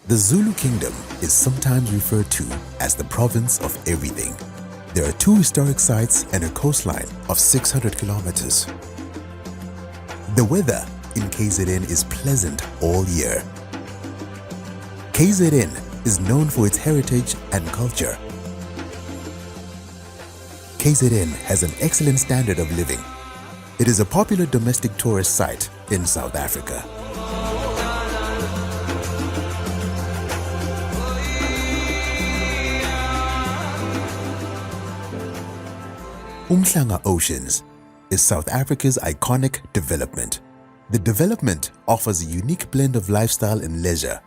The Zulu kingdom is sometimes referred to as the province of everything. There are 2 historic sites and a coastline of 600 kilometers. The weather in KZN is pleasant all year. KZN is known for its heritage and culture. KZN has an excellent standard of living. It is a popular domestic tourist site in South Africa. Umhlanga Oceans is South Africa's iconic development. The development offers a unique blend of lifestyle and leisure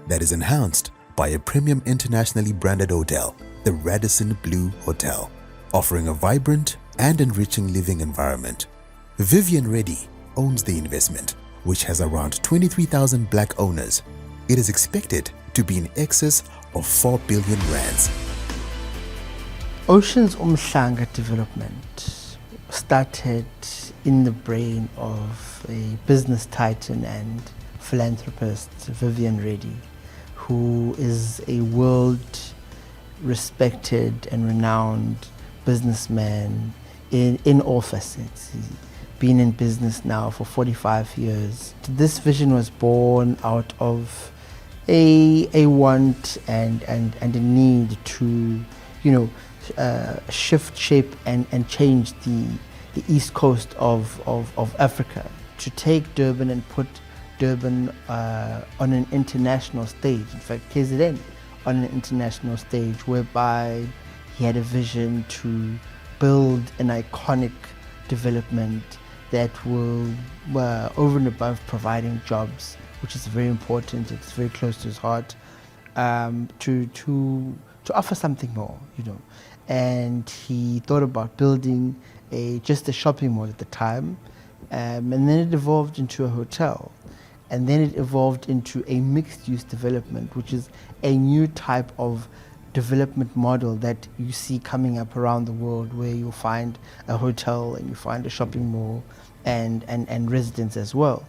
that is enhanced by a premium internationally branded hotel, the Radisson Blue Hotel, offering a vibrant and enriching living environment. Vivian Reddy owns the investment, which has around 23,000 black owners. It is expected to be in excess of 4 billion rands. Oceans Umhlanga development started in the brain of a business titan and philanthropist, Vivian Reddy, who is a world respected and renowned businessman in all facets. He's been in business now for 45 years. This vision was born out of a want and a need to, shift, shape and change the east coast of Africa, to take Durban and put Durban on an international stage. In fact, KZN on an international stage, whereby he had a vision to build an iconic development that will, over and above providing jobs, which is very important, it's very close to his heart, to offer something more, And he thought about building just a shopping mall at the time, and then it evolved into a hotel. And then it evolved into a mixed-use development, which is a new type of development model that you see coming up around the world, where you'll find a hotel and you find a shopping mall and residence as well.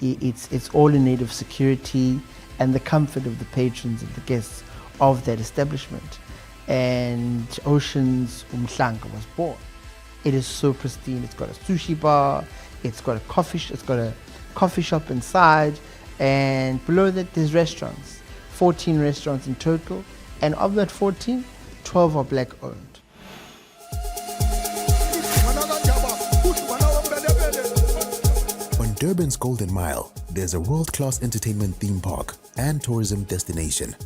It's all in aid of security and the comfort of the patrons and the guests of that establishment. And Oceans Umhlanga was born. It is so pristine. It's got a sushi bar, it's got a coffee shop inside, and below that there's restaurants, 14 restaurants in total, and of that 14, 12 are black owned. On Durban's Golden Mile, there's a world-class entertainment theme park and tourism destination.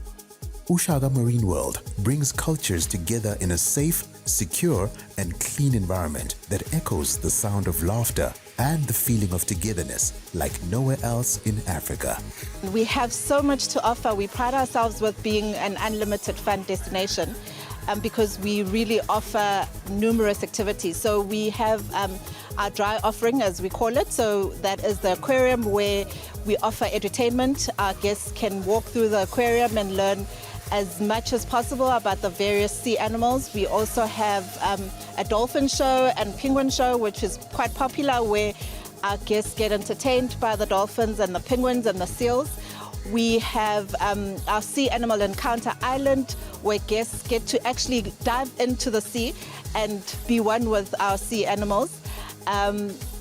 Ushaga Marine World brings cultures together in a safe, secure, and clean environment that echoes the sound of laughter and the feeling of togetherness like nowhere else in Africa. We have so much to offer. We pride ourselves with being an unlimited fun destination because we really offer numerous activities. So we have our dry offering, as we call it. So that is the aquarium, where we offer entertainment. Our guests can walk through the aquarium and learn as much as possible about the various sea animals. We also have a dolphin show and penguin show, which is quite popular, where our guests get entertained by the dolphins and the penguins and the seals. We have our Sea Animal Encounter Island, where guests get to actually dive into the sea and be one with our sea animals.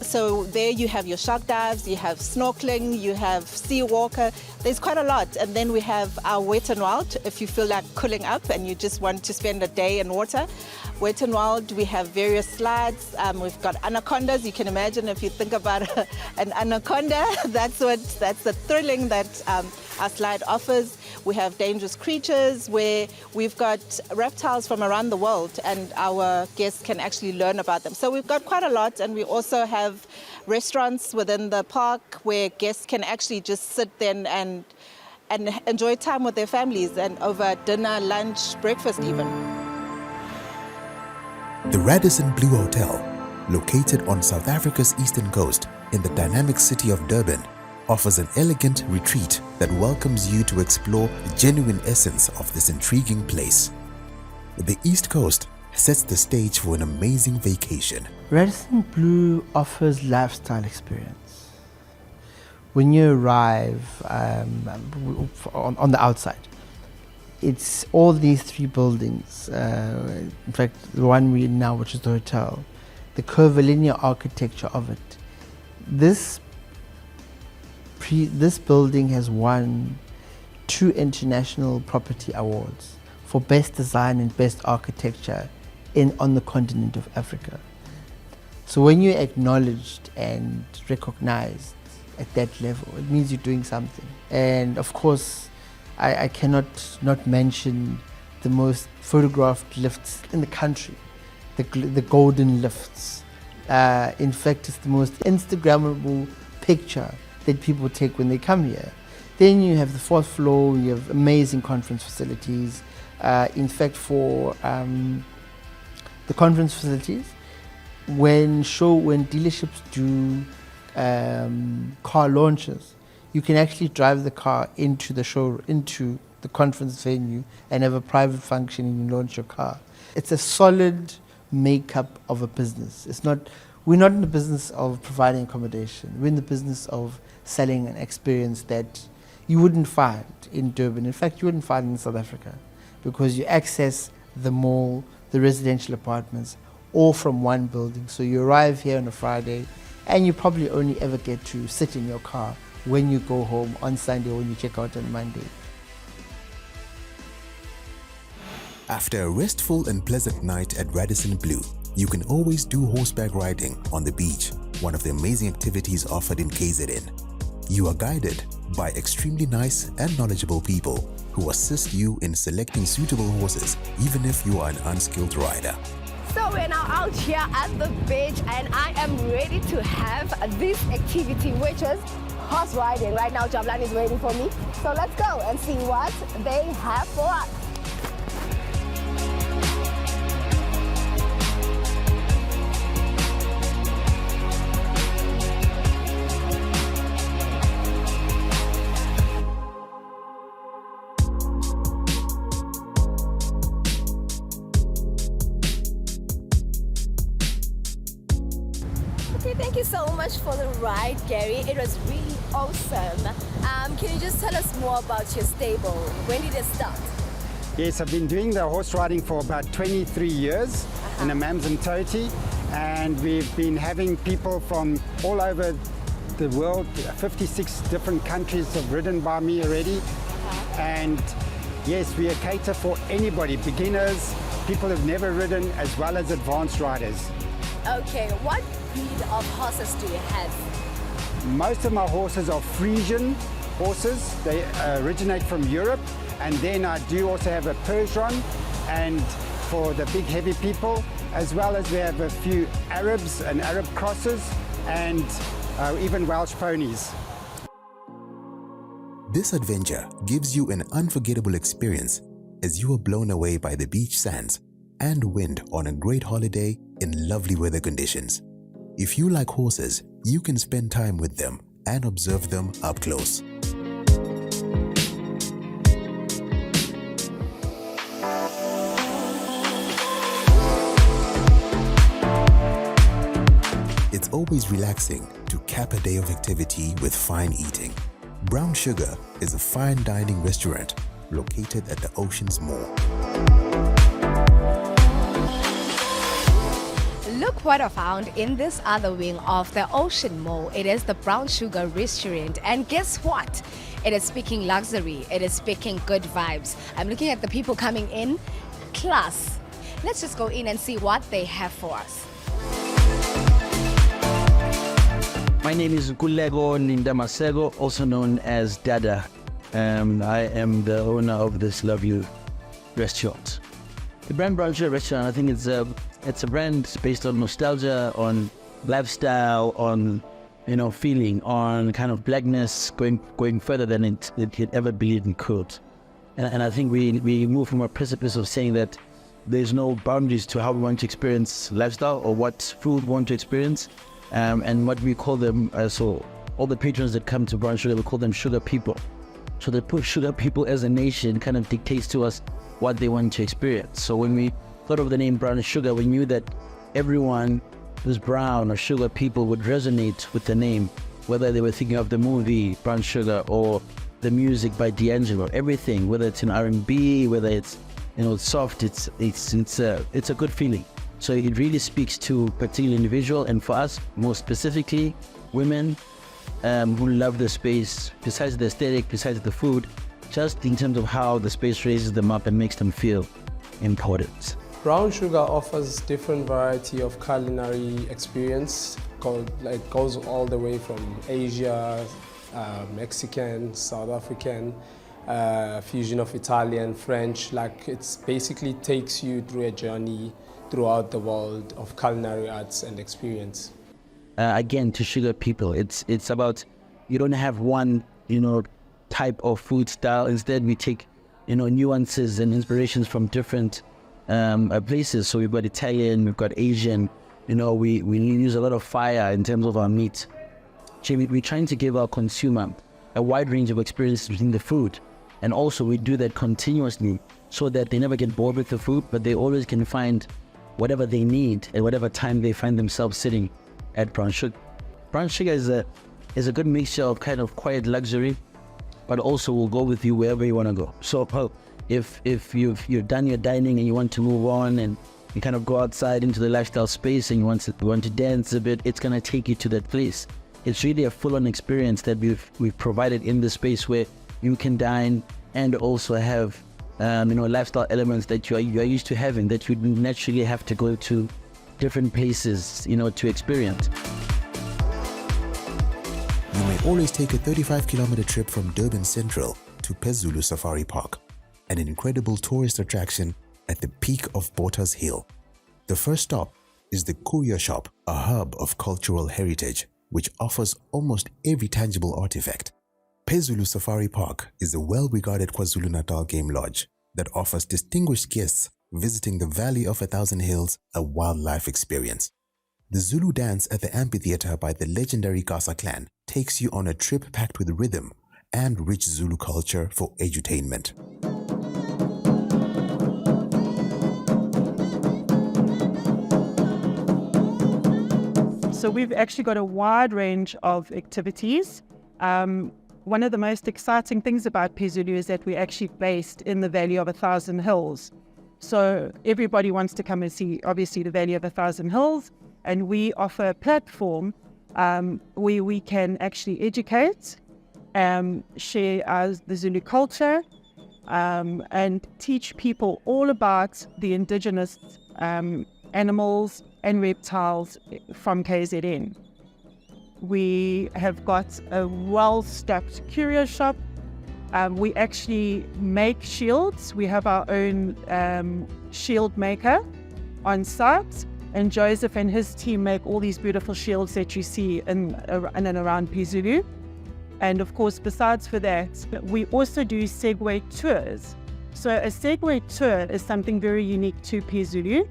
So there you have your shark dives, you have snorkeling, you have sea walker. There's quite a lot. And then we have our Wet n Wild, if you feel like cooling up and you just want to spend a day in water. Wet n Wild, we have various slides. We've got anacondas. You can imagine, if you think about an anaconda, that's the thrilling that our slide offers. We have dangerous creatures, where we've got reptiles from around the world, and our guests can actually learn about them. So we've got quite a lot, and we also have restaurants within the park where guests can actually just sit there and enjoy time with their families, and over dinner, lunch, breakfast even. The Radisson Blue Hotel, located on South Africa's eastern coast in the dynamic city of Durban, offers an elegant retreat that welcomes you to explore the genuine essence of this intriguing place. The East Coast sets the stage for an amazing vacation. Radisson Blue offers lifestyle experience. when you arrive on the outside, it's all these three buildings. In fact, the one we're in now, which is the hotel, the curvilinear architecture of it. This building has won 2 international property awards for best design and best architecture on the continent of Africa. So when you're acknowledged and recognized at that level, it means you're doing something. And of course, I cannot not mention the most photographed lifts in the country, the golden lifts. In fact, it's the most Instagrammable picture that people take when they come here. Then you have the 4th floor, you have amazing conference facilities. In fact, for the conference facilities, when dealerships do car launches, you can actually drive the car into the conference venue and have a private function and you launch your car. It's a solid makeup of a business. We're not in the business of providing accommodation. We're in the business of selling an experience that you wouldn't find in Durban. In fact, you wouldn't find in South Africa, because you access the mall, the residential apartments, all from one building. So you arrive here on a Friday and you probably only ever get to sit in your car when you go home on Sunday or when you check out on Monday. After a restful and pleasant night at Radisson Blue, you can always do horseback riding on the beach, one of the amazing activities offered in KZN. You are guided by extremely nice and knowledgeable people who assist you in selecting suitable horses, even if you are an unskilled rider. So we're now out here at the beach and I am ready to have this activity, which is horse riding. Right now Jablan is waiting for me. So let's go and see what they have for us. Thank you so much for the ride, Gary. It was really awesome. Can you just tell us more about your stable? When did it start? Yes, I've been doing the horse riding for about 23 years in a Mams and Toti, and we've been having people from all over the world. 56 different countries have ridden by me already. And yes, we cater for anybody, beginners, people who've never ridden, as well as advanced riders. Okay, what breed of horses do you have? Most of my horses are Frisian horses. They originate from Europe. And then I do also have a Persian, and for the big heavy people, as well as we have a few Arabs and Arab crosses, and even Welsh ponies. This adventure gives you an unforgettable experience as you are blown away by the beach sands and wind on a great holiday in lovely weather conditions. If you like horses, you can spend time with them and observe them up close. It's always relaxing to cap a day of activity with fine eating. Brown Sugar is a fine dining restaurant located at the Oceans Mall. Look what I found in this other wing of the Ocean Mall. It is the Brown Sugar restaurant, and guess what? It is speaking luxury. It is speaking good vibes. I'm looking at the people coming in. Class. Let's just go in and see what they have for us. My name is Kulego Nindamasego, also known as Dada. I am the owner of this lovely restaurant. The brand Brown Sugar Restaurant, I think it's a brand based on nostalgia, on lifestyle, on feeling, on kind of blackness, going further than it ever believed it could. And I think we move from a precipice of saying that there's no boundaries to how we want to experience lifestyle or what food we want to experience. And what we call them, so all the patrons that come to Brown Sugar, we call them sugar people. So the sugar people as a nation kind of dictates to us what they want to experience. So when we thought of the name Brown Sugar, we knew that everyone who's brown or sugar people would resonate with the name. whether they were thinking of the movie Brown Sugar or the music by D'Angelo, everything, whether it's in R&B, whether it's soft, it's a good feeling. So it really speaks to a particular individual, and for us, more specifically, women who love the space, besides the aesthetic, besides the food, just in terms of how the space raises them up and makes them feel important. Brown Sugar offers different variety of culinary experience. It goes all the way from Asia, Mexican, South African, fusion of Italian, French. Like, it's basically takes you through a journey throughout the world of culinary arts and experience. Again, to sugar people, it's about, you don't have one type of food style. Instead, we take nuances and inspirations from different places. So we've got Italian, we've got Asian. We use a lot of fire in terms of our meat. We're trying to give our consumer a wide range of experiences within the food, and also we do that continuously so that they never get bored with the food, but they always can find whatever they need at whatever time they find themselves sitting at Brown Sugar. Brown Sugar is a good mixture of kind of quiet luxury, but also will go with you wherever you want to go. So if you've done your dining and you want to move on and you kind of go outside into the lifestyle space and you want to dance a bit, it's going to take you to that place. It's really a full-on experience that we've provided in the space where you can dine and also have lifestyle elements that you are used to having, that you naturally have to go to different places to experience. You may always take a 35-kilometer trip from Durban Central to Zulu Safari Park, an incredible tourist attraction at the peak of Botha's Hill. The first stop is the Courier Shop, a hub of cultural heritage which offers almost every tangible artifact. Zulu Safari Park is a well-regarded KwaZulu-Natal game lodge that offers distinguished guests visiting the Valley of 1,000 Hills a wildlife experience. The Zulu dance at the amphitheater by the legendary Kasa clan takes you on a trip packed with rhythm and rich Zulu culture for edutainment. So we've actually got a wide range of activities. One of the most exciting things about Pier Zulu is that we're actually based in the Valley of 1,000 Hills. So everybody wants to come and see, obviously, the Valley of 1,000 Hills, and we offer a platform where we can actually educate, share the Zulu culture, and teach people all about the indigenous animals and reptiles from KZN. We have got a well-stocked curio shop. We actually make shields. We have our own shield maker on site, and Joseph and his team make all these beautiful shields that you see in and around Pier Zulu. And of course, besides for that, we also do Segway tours. So a Segway tour is something very unique to Pier Zulu.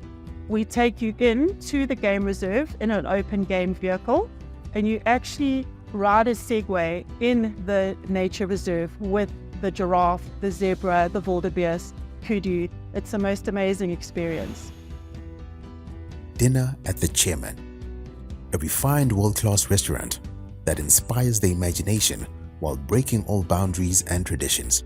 We take you in to the game reserve in an open game vehicle, and you actually ride a Segway in the nature reserve with the giraffe, the zebra, the wildebeest, kudu. It's the most amazing experience. Dinner at the Chairman, a refined world-class restaurant that inspires the imagination while breaking all boundaries and traditions.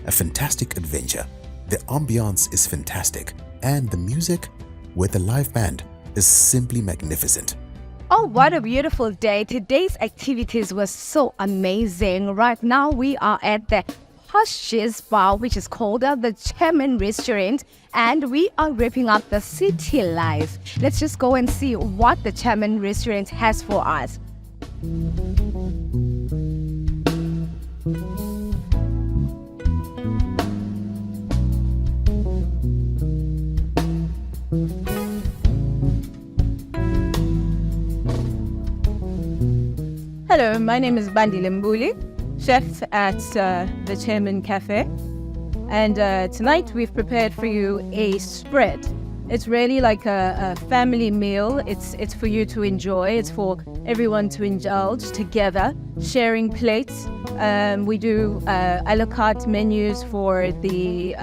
A fantastic adventure. The ambiance is fantastic, and the music with the live band is simply magnificent. Oh, what a beautiful day. Today's activities were so amazing. Right now we are at the Postures Bar, which is called the Chairman Restaurant, and we are wrapping up the city life. Let's just go and see what the Chairman Restaurant has for us. Hello, my name is Bandi Lembuli, chef at the Chairman Cafe, and tonight we've prepared for you a spread. It's really like a family meal. It's for you to enjoy. It's for everyone to indulge together, sharing plates. We do a la carte menus for the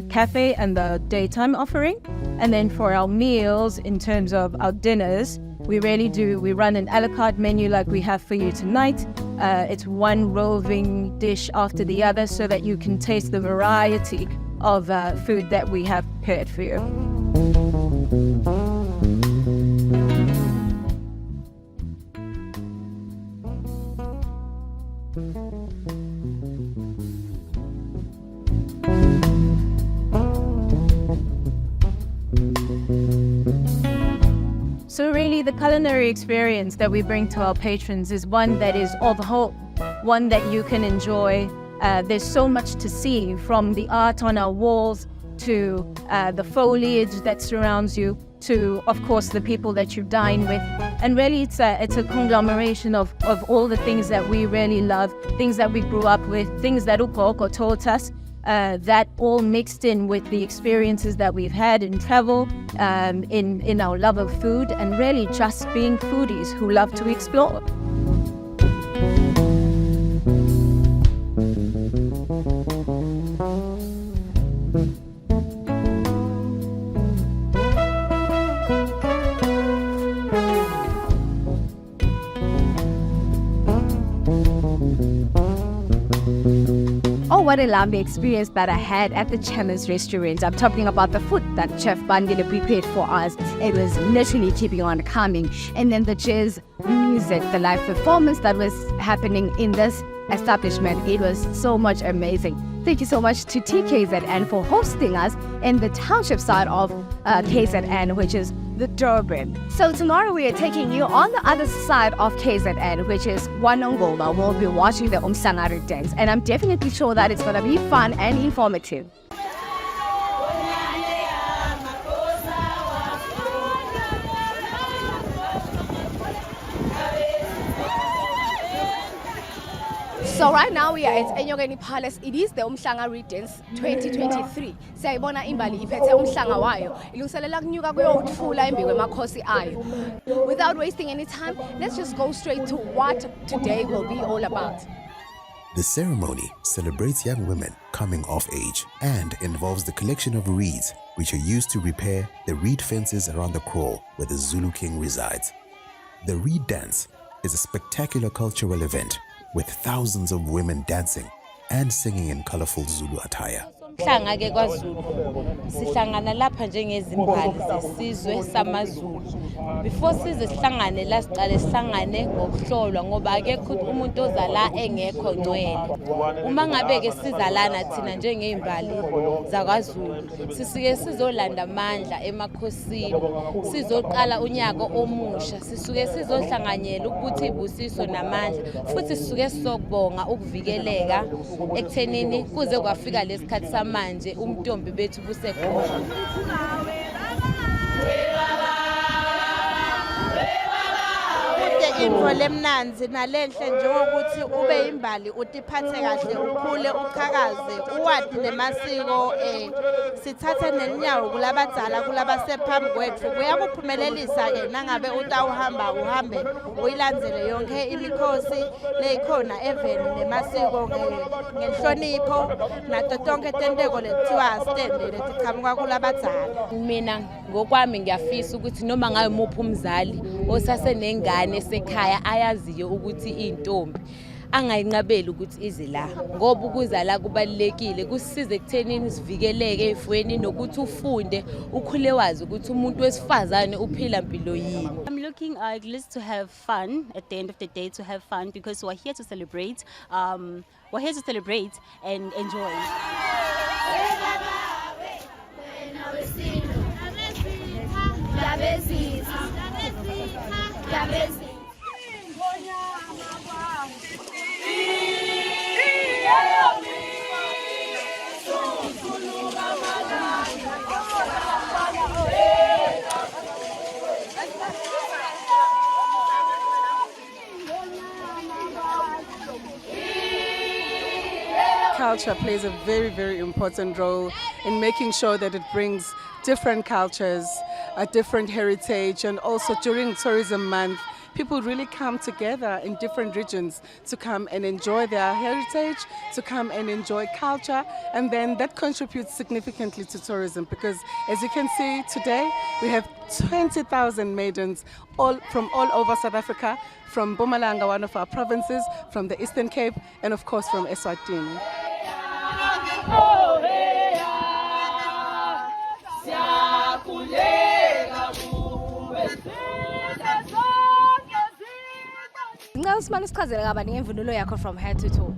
cafe and the daytime offering, and then for our meals, in terms of our dinners, We really do. We run an a la carte menu like we have for you tonight. It's one roving dish after the other so that you can taste the variety of food that we have prepared for you. So really the culinary experience that we bring to our patrons is one that is of hope, one that you can enjoy. There's so much to see, from the art on our walls to the foliage that surrounds you, to of course the people that you dine with. And really it's a conglomeration of all the things that we really love, things that we grew up with, things that Ukoko taught us. That all mixed in with the experiences that we've had in travel, in our love of food, and really just being foodies who love to explore. Oh, what a lovely experience that I had at the Chairman's Restaurant. I'm talking about the food that Chef Bandile prepared for us. It was literally keeping on coming. And then the jazz music, the live performance that was happening in this establishment, it was so much amazing. Thank you so much to TKZN for hosting us in the township side of KZN, which is the Durban. So tomorrow we are taking you on the other side of KZN, which is Wanongoma. We'll be watching the Umsangari dance, and I'm definitely sure that it's going to be fun and informative. So right now we are at Enyokeni Palace. It is the Umhlanga Dance 2023. Siyayibona imbali iphethe umhlanga wayo. Ilungiselela kunyuka kuyothula imbi kwemakhosi ayo. Without wasting any time, let's just go straight to what today will be all about. The ceremony celebrates young women coming of age and involves the collection of reeds, which are used to repair the reed fences around the kraal where the Zulu king resides. The reed dance is a spectacular cultural event with thousands of women dancing and singing in colorful Zulu attire. Umhlanga ke kwaZulu sihlangana lapha njengezimbali zesizwe samaZulu. Before size sihlangane la siqale sihlangane ngokuhlolwa ngoba akekho umuntu ozala engekho ngcwele. Uma ngabe ke sizalana thina njengeimbali zakwaZulu sisuke sizolanda amandla emakhosini, sizoqala unyaka omusha, sisuke sizohlanganyela ukuthi ibusiso namandla, futhi sisuke sizokubonga ukuvikeleka ekuthenini kuze kwafika lesikhathi manje umntombi bethu busekhona. Into lemnanzi nalenhle njengokuthi ube imbali utiphathe kahle ukhule uqhakaze uwadi nemasiko sithathe nenyawo kulabadzala kulabasephambi kwethu kuyakuphumelelisa ke nangabe utawuhamba uhambe uyilandzele yonke imikhosi leyikhona eveni nemasiko ngenhlonipho nato tonke tenteko lethiwa stende letiqhamuka kulabadzala. Mina ngokwami ngiyafisa ukuthi noma ngabe muphi umzali osasenengane sekhaya ayaziyo ukuthi intombi angayinqabeli ukuthi ize la ngoba ukuzala kubalekile kusize ekuthenini sivikeleke efweni nokuthi ufunde ukhule wazi ukuthi umuntu wesifazane uphila impilo yini. I'm looking at least to have fun at the end of the day, to have fun because we're here to celebrate. We're here to celebrate and enjoy. Culture plays a very, very important role in making sure that it brings different cultures, a different heritage, and also during Tourism Month, people really come together in different regions to come and enjoy their heritage, to come and enjoy culture, and then that contributes significantly to tourism because, as you can see today, we have 20,000 maidens from all over South Africa, from Mpumalanga, one of our provinces, from the Eastern Cape, and of course from Eswatini. From head to toe.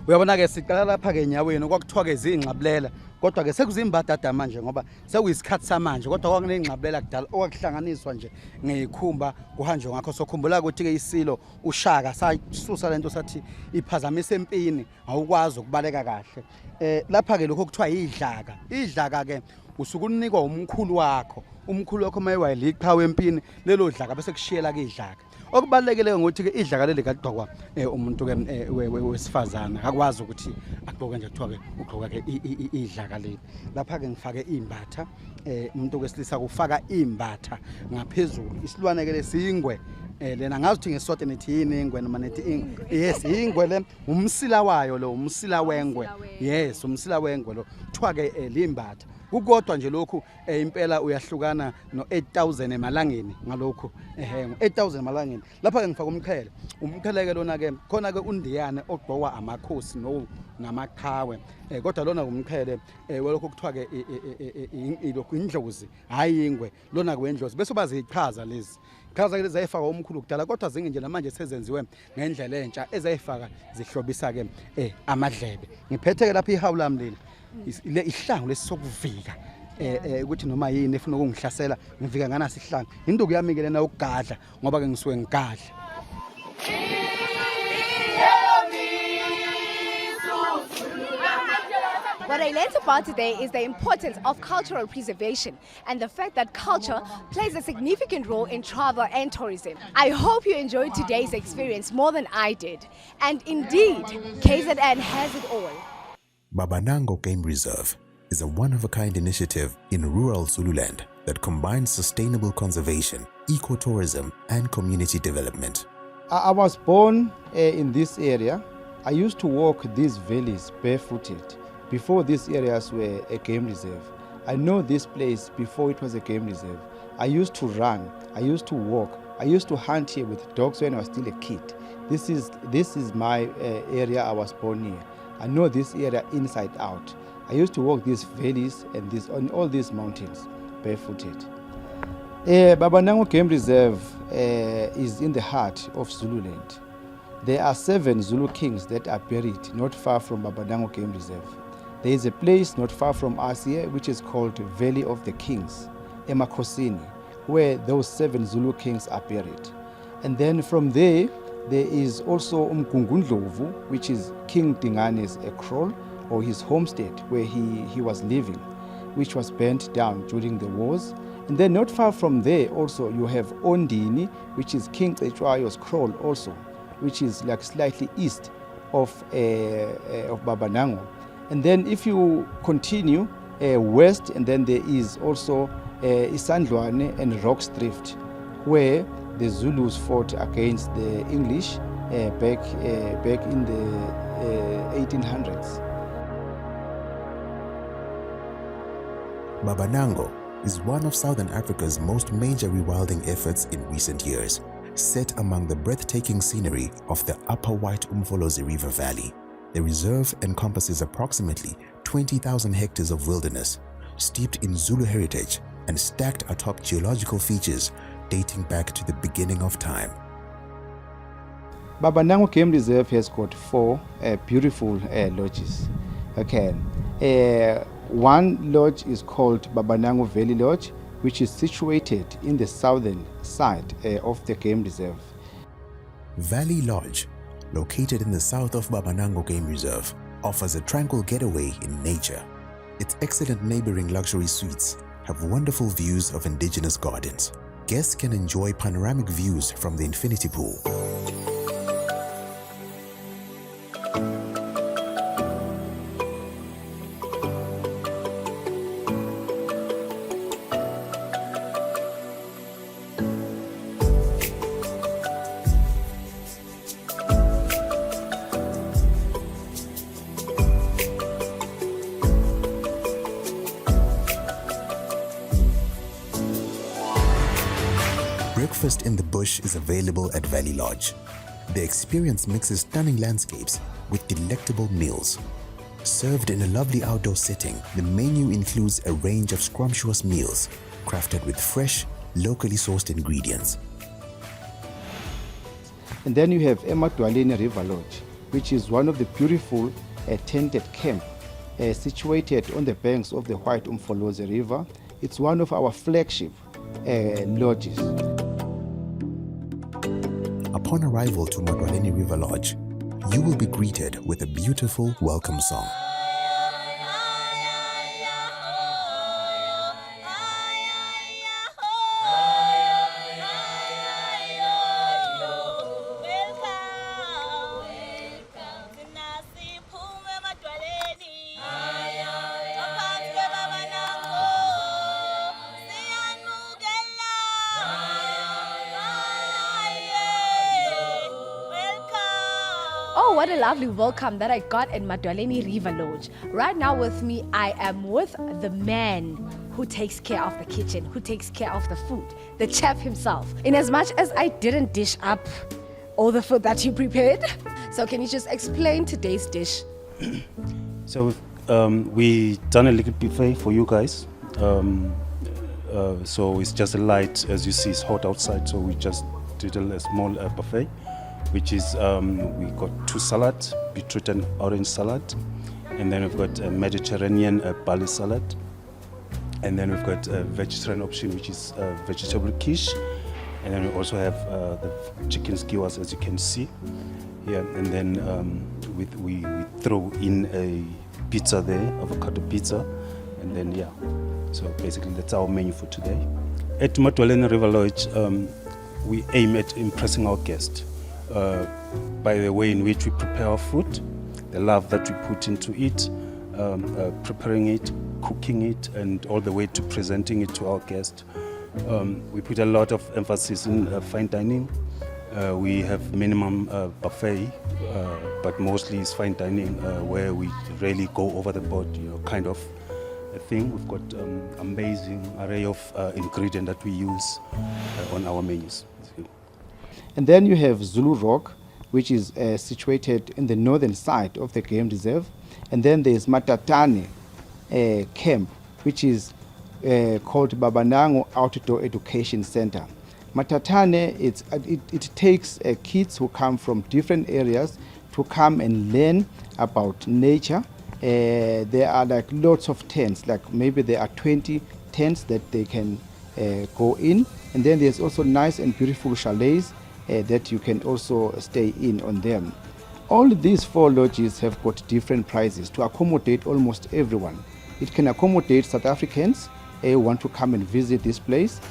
Uyabona-ke siqala lapha-ke enyaweni kwakuthiwa-ke ziyingxabulela kodwa-ke sekuzimbadada manje ngoba sekuyisikhathi samanje kodwa kwakuneyingxabulela kudala okwakuhlanganiswa nje ngeyikhumba kuhanjwe ngakho sokhumbula ukuthi-ke isilo ushaka sasusa lento sathi iphazamise empini awukwazi ukubaleka kahle lapha-ke lokho kuthiwa yidlaka idlaka-ke usuke unikwa umkhulu wakho uma ewayela iqhawe empini lelo dlaka bese kushiyela-ke idlaka okubalekile ngokuthi-ke idlaka leli kagqokwa umuntu-ke wesifazana akwazi ukuthi agqoke nje kuthiwa-ke ugqoka-ke idlaka leli lapha-ke ngifake imbatha umuntu wesilisa kufaka imbatha ngaphezulu isilwane-ke lesiyingwe lena ngazi ukuthi ngesiswati nithi yini ingwe noma nithi yes ingwe le umsila wayo lo umsila wengwe yes umsila wengwe lo kuthiwa-ke limbatha kukodwa nje lokhu impela uyahlukana no-8,000 emalangeni ngalokhu 8,000 emalangeni lapha-ke ngifaka umqhele-ke lona-ke khona-ke undiyane ogqokwa amakhosi namaqhawe kodwa lona umqhele welokhu kuthiwa-ke lokhu indlozi hhayi ingwe lona-ke wendlozi bese baziyichaza lezi iqhaza-ke lezi zayifaka omkhulu kudala kodwa zingi nje namanje sezenziwe ngendlela entsha ezayifaka zihlobisa-ke amadlebe ngiphethe-ke lapha ihawu lami leli ihlangu lesokuvika ukuthi noma yini efuna ukungihlasela ngivika nganasi ihlangu induku yami ke lena ukugadla ngoba ke ngisuke ngigadla. What I learned about today is the importance of cultural preservation and the fact that culture plays a significant role in travel and tourism. I hope you enjoyed today's experience more than I did. And indeed, KZN has it all. Babanango Game Reserve is a one-of-a-kind initiative in rural Zululand that combines sustainable conservation, ecotourism, and community development. I was born in this area. I used to walk these valleys barefooted before these areas were a game reserve. I know this place before it was a game reserve. I used to run, I used to walk, I used to hunt here with dogs when I was still a kid. This is my area. I was born here. I know this area inside out. I used to walk these valleys and on all these mountains barefooted. Babanango Game Reserve is in the heart of Zululand. There are 7 Zulu kings that are buried not far from Babanango Game Reserve. There is a place not far from us here which is called Valley of the Kings, Emakhosini, where those 7 Zulu kings are buried. And then from there is also Umgungundlovu, which is King Dingane's kraal, or his homestead where he was living, which was burnt down during the wars. And then not far from there also you have Ondini, which is King Cetshwayo's kraal also, which is like slightly east of Babanango. And then if you continue west, and then there is also Isandlwane and Rockstrift, where the Zulus fought against the English back in the 1800s. Babanango is one of Southern Africa's most major rewilding efforts in recent years, set among the breathtaking scenery of the upper White Umfolozi River Valley. The reserve encompasses approximately 20,000 hectares of wilderness, steeped in Zulu heritage and stacked atop geological features dating back to the beginning of time. Babanango Game Reserve has got 4 beautiful lodges. Okay, one lodge is called Babanango Valley Lodge, which is situated in the southern side of the game reserve. Valley Lodge, located in the south of Babanango Game Reserve, offers a tranquil getaway in nature. Its excellent neighboring luxury suites have wonderful views of indigenous gardens. Guests can enjoy panoramic views from the infinity pool. Breakfast in the bush is available at Valley Lodge. The experience mixes stunning landscapes with delectable meals. Served in a lovely outdoor setting, the menu includes a range of scrumptious meals crafted with fresh, locally sourced ingredients. And then you have Madeli River Lodge, which is one of the beautiful tented camp situated on the banks of the White Umfolozi River. It's one of our flagship lodges. Upon arrival to Madeli River Lodge, you will be greeted with a beautiful welcome song. Oh, what a lovely welcome that I got in Madeli River Lodge. Right now with me, I am with the man who takes care of the kitchen, who takes care of the food, the chef himself. In as much as I didn't dish up all the food that you prepared, so can you just explain today's dish? So we done a little buffet for you guys. So it's just a light, as you see, it's hot outside, so we just did a small buffet, which is we got 2 salads, beetroot and orange salad, and then we've got a Mediterranean barley salad, and then we've got a vegetarian option, which is vegetable quiche, and then we also have the chicken skewers, as you can see here, and then we throw in a pizza there, avocado pizza, and then yeah, so basically that's our menu for today. At Madeli River Lodge, we aim at impressing our guests by the way in which we prepare our food, the love that we put into it, preparing it, cooking it, and all the way to presenting it to our guests. We put a lot of emphasis in fine dining. We have minimum buffet, but mostly it's fine dining where we really go over the board, kind of a thing. We've got amazing array of ingredients that we use on our menus. And then you have Zulu Rock, which is situated in the northern side of the game reserve. And then there's Matatane Camp, which is called Babanango Outdoor Education Center. Matatane, it takes kids who come from different areas to come and learn about nature. There are like lots of tents, like maybe there are 20 tents that they can go in. And then there's also nice and beautiful chalets that you can also stay in on them. All these 4 lodges have got different prices to accommodate almost everyone. It can accommodate South Africans who want to come and visit this place.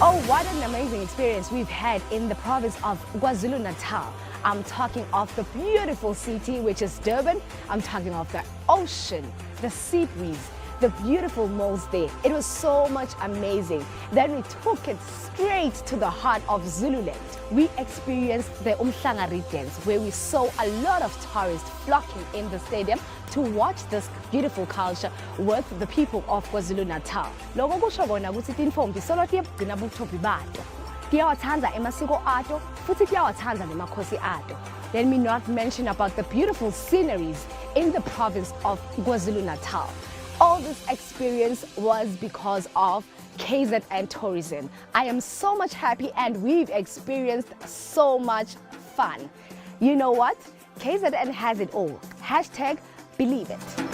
Oh, what an amazing experience we've had in the province of KwaZulu-Natal. I'm talking of the beautiful city, which is Durban. I'm talking of the ocean, the sea breeze, the beautiful malls there. It was so much amazing. Then we took it straight to the heart of Zululand. We experienced the Umhlangari dance, where we saw a lot of tourists flocking in the stadium to watch this beautiful culture with the people of KwaZulu-Natal. Loko kusho bona ukuthi tinfombi solo tiyagcina buthophi bato. Tiyawathanda emasiko ato, futhi tiyawathanda nemakhosi ato. Let me not mention about the beautiful sceneries in the province of KwaZulu-Natal. All this experience was because of KZN tourism. I am so much happy and we've experienced so much fun. You know what? KZN has it all. #believe it.